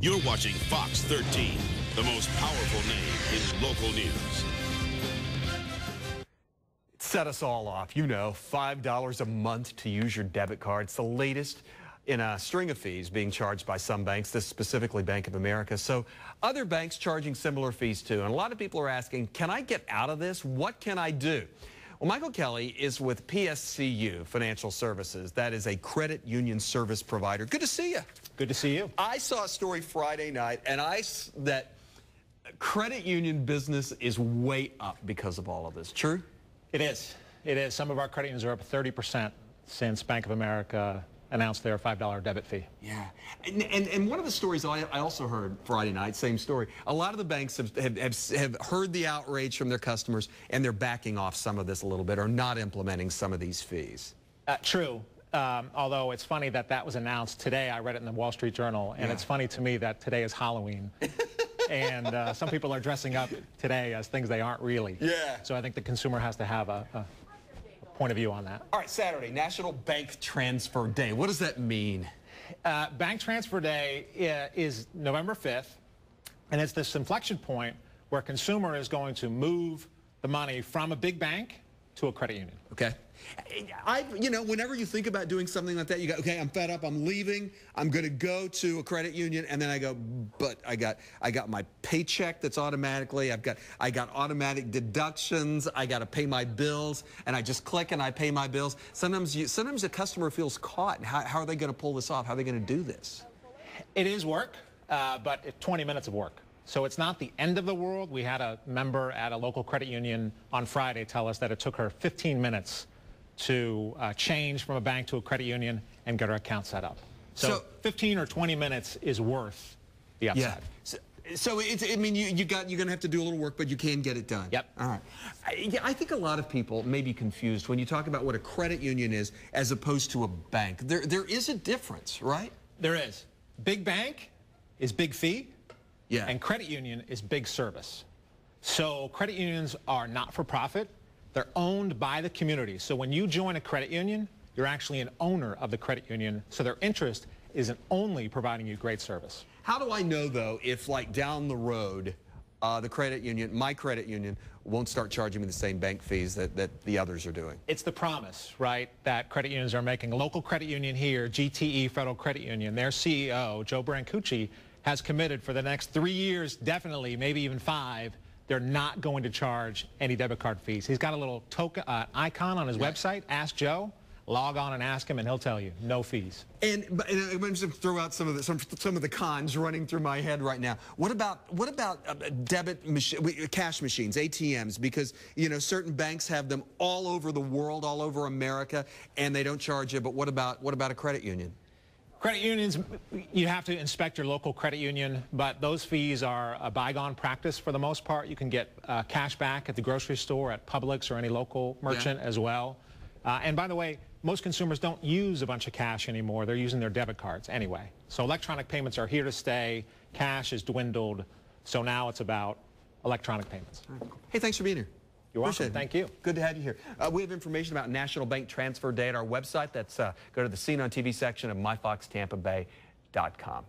You're watching Fox 13, the most powerful name in local news. Set us all off. You know, $5 a month to use your debit card. It's the latest in a string of fees being charged by some banks, this specifically Bank of America. So other banks charging similar fees too. And a lot of people are asking, can I get out of this? What can I do? Well, Michael Kelly is with PSCU Financial Services. That is a credit union service provider. Good to see you. Good to see you. I saw a story Friday night, and that credit union business is way up because of all of this. True? It is. It is. Some of our credit unions are up 30% since Bank of America announced their $5 debit fee. Yeah. And one of the stories I also heard Friday night, same story, a lot of the banks have heard the outrage from their customers, and they're backing off some of this a little bit, or not implementing some of these fees. True. Although it's funny that was announced today. I read it in the Wall Street Journal, and It's funny to me that today is Halloween. And some people are dressing up today as things they aren't really. Yeah. So I think the consumer has to have a point of view on that. All right, Saturday, National Bank Transfer Day. What does that mean? Bank Transfer Day is November 5th, and it's this inflection point where a consumer is going to move the money from a big bank to a credit union. Okay. You know, whenever you think about doing something like that, you go, okay, I'm fed up, I'm leaving, I'm going to go to a credit union, and then I go, but I got my paycheck that's automatically, I got automatic deductions, I got to pay my bills, and I just click and I pay my bills. Sometimes a customer feels caught. How are they going to pull this off? How are they going to do this? It is work, but it's 20 minutes of work. So it's not the end of the world. We had a member at a local credit union on Friday tell us that it took her 15 minutes to change from a bank to a credit union and get her account set up. So 15 or 20 minutes is worth the upside. Yeah. So I mean, you're going to have to do a little work, but you can get it done. Yep. All right. I think a lot of people may be confused when you talk about what a credit union is as opposed to a bank. There is a difference, right? There is. Big bank is big fee. Yeah. And credit union is big service. So credit unions are not for profit. They're owned by the community. So when you join a credit union, you're actually an owner of the credit union. So their interest isn't only providing you great service. How do I know, though, if, like, down the road, the credit union, my credit union, won't start charging me the same bank fees that the others are doing? It's the promise, right, that credit unions are making. A local credit union here, GTE Federal Credit Union, their CEO, Joe Brancucci, has committed for the next 3 years, definitely, maybe even 5, they're not going to charge any debit card fees. He's got a little token icon on his website, Ask Joe. Log on and ask him, and he'll tell you, no fees. And I'm going to throw out some of the cons running through my head right now. What about cash machines, ATMs? Because, you know, certain banks have them all over the world, all over America, and they don't charge you. But what about a credit union? Credit unions, you have to inspect your local credit union, but those fees are a bygone practice for the most part. You can get cash back at the grocery store, at Publix, or any local merchant as well. And by the way, most consumers don't use a bunch of cash anymore. They're using their debit cards anyway. So electronic payments are here to stay. Cash is dwindled. So now it's about electronic payments. Hey, thanks for being here. You're welcome. Thank you. Good to have you here. We have information about National Bank Transfer Day at our website. That's go to the Scene on TV section of myfoxtampabay.com.